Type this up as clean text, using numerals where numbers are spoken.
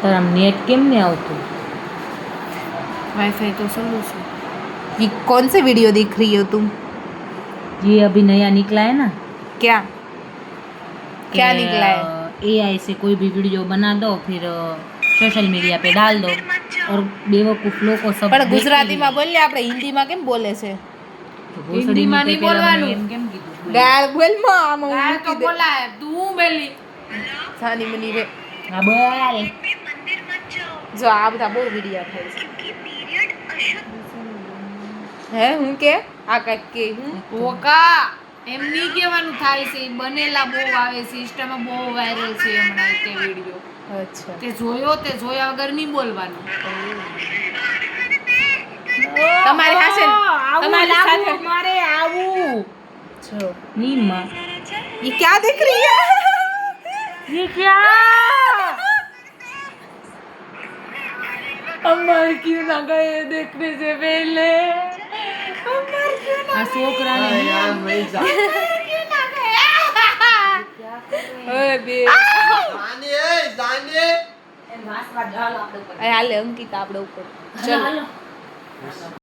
તારા નેટ કેમ नहीं આવતું? वाईफाई तो सोल्यूशन। ये कौन से वीडियो देख रही हो तुम? ये अभी नया निकला है ना, क्या क्या निकला है? एआई से कोई भी वीडियो बना दो, फिर सोशल मीडिया पे डाल दो और बेवकूफ लोग को सब પણ ગુજરાતીમાં બોલ લે, આપણે હિન્દીમાં કેમ બોલે છે? હિન્દીમાં નહીં બોલવાનું, એમ કેમ કીધું? ગાળ બોલમાં આમાં ગાળ તો મૂકી દે. બોલાય, તું બોલી. સાની મની રે. હા બોલ. જો આ બધા બહુ વિડિયા થાય છે. હે હું કે આ કાંઈક કે હું ઓકા એમ નહીં કહેવાનું થાય છે, ઈ બનેલા બહુ આવે છે, ઇન્સ્ટામાં બહુ વાયરલ છે હમણાં તે વિડિયો. અચ્છા તે જોયા વગર નહીં બોલવાનું. તમારે હાસે આવું તમારી લાગવું સાથે મારે આવું. જો नहीं माँ, ये क्या देख रही है? ये क्या? अमर क्यों ना गए देखने से पहले? આ છોકરાને ओए बे એ હાલે અંકિતા આપણે ઉપર ચલો હાલો.